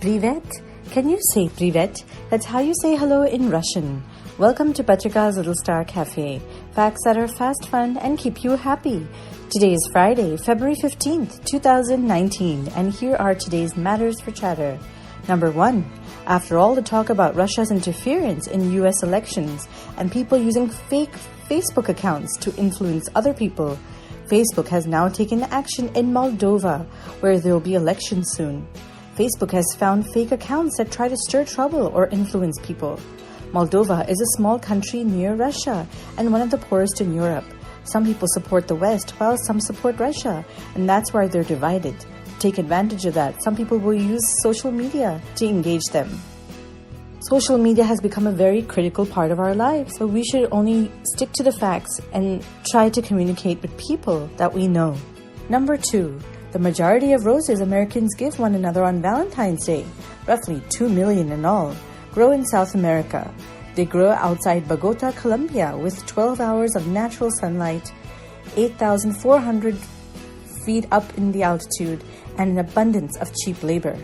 Privet? Can you say Privet? That's how you say hello in Russian. Welcome to Patrika's Little Star Cafe. Facts that are fast, fun, and keep you happy. Today is Friday, February 15th, 2019, and here are today's matters for chatter. Number 1. After all the talk about Russia's interference in US elections and people using fake Facebook accounts to influence other people, Facebook has now taken action in Moldova, where there will be elections soon. Facebook has found fake accounts that try to stir trouble or influence people. Moldova is a small country near Russia and one of the poorest in Europe. Some people support the West while some support Russia, and that's why they're divided. To take advantage of that, some people will use social media to engage them. Social media has become a very critical part of our lives, so we should only stick to the facts and try to communicate with people that we know. Number 2. The majority of roses Americans give one another on Valentine's Day, roughly 2 million in all, grow in South America. They grow outside Bogota, Colombia, with 12 hours of natural sunlight, 8,400 feet up in the altitude, and an abundance of cheap labor.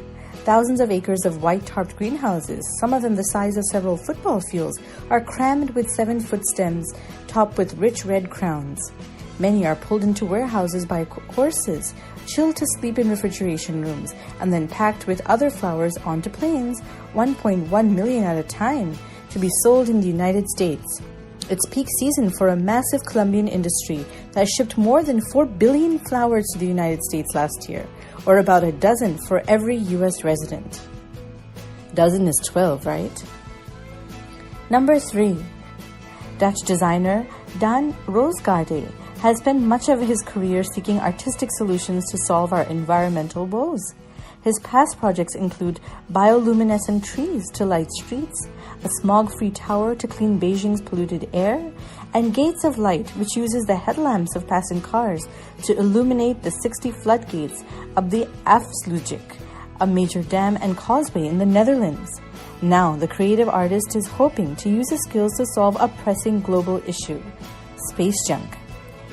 Thousands of acres of white-tarped greenhouses, some of them the size of several football fields, are crammed with 7-foot stems topped with rich red crowns. Many are pulled into warehouses by horses, chilled to sleep in refrigeration rooms, and then packed with other flowers onto planes, 1.1 million at a time, to be sold in the United States. It's peak season for a massive Colombian industry that shipped more than 4 billion flowers to the United States last year, or about a dozen for every U.S. resident. Dozen is 12, right? Number 3. Dutch designer Daan Roosgaarde has spent much of his career seeking artistic solutions to solve our environmental woes. His past projects include bioluminescent trees to light streets, a smog-free tower to clean Beijing's polluted air, and gates of light, which uses the headlamps of passing cars to illuminate the 60 floodgates of the Afsluitdijk, a major dam and causeway in the Netherlands. Now, the creative artist is hoping to use his skills to solve a pressing global issue: space junk.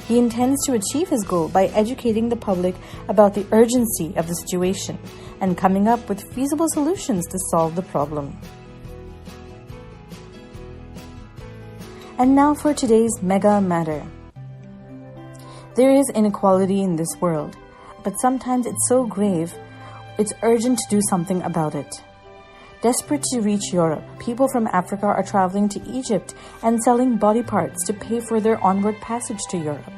He intends to achieve his goal by educating the public about the urgency of the situation and coming up with feasible solutions to solve the problem. And now for today's mega matter. There is inequality in this world, but sometimes it's so grave, it's urgent to do something about it. Desperate to reach Europe, people from Africa are traveling to Egypt and selling body parts to pay for their onward passage to Europe.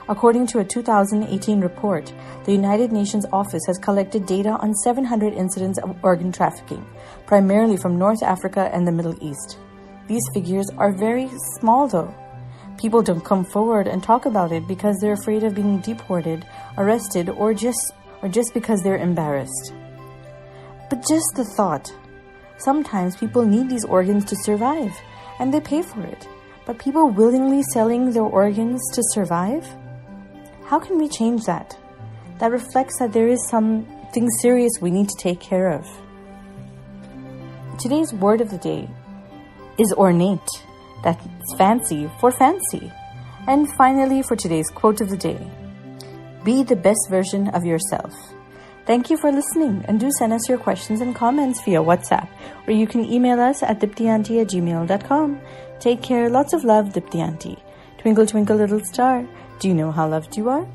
According to a 2018 report, the United Nations office has collected data on 700 incidents of organ trafficking, primarily from North Africa and the Middle East. These figures are very small though. People don't come forward and talk about it because they're afraid of being deported, arrested, or just because they're embarrassed. But just the thought. Sometimes people need these organs to survive, and they pay for it. But people willingly selling their organs to survive? How can we change that? That reflects that there is something serious we need to take care of. Today's word of the day is ornate. That's fancy for fancy. And finally, for today's quote of the day: be the best version of yourself. Thank you for listening, and do send us your questions and comments via WhatsApp, or you can email us at diptyauntie@gmail.com. Take care, lots of love, Diptyi Auntie. Twinkle, twinkle, little star, do you know how loved you are?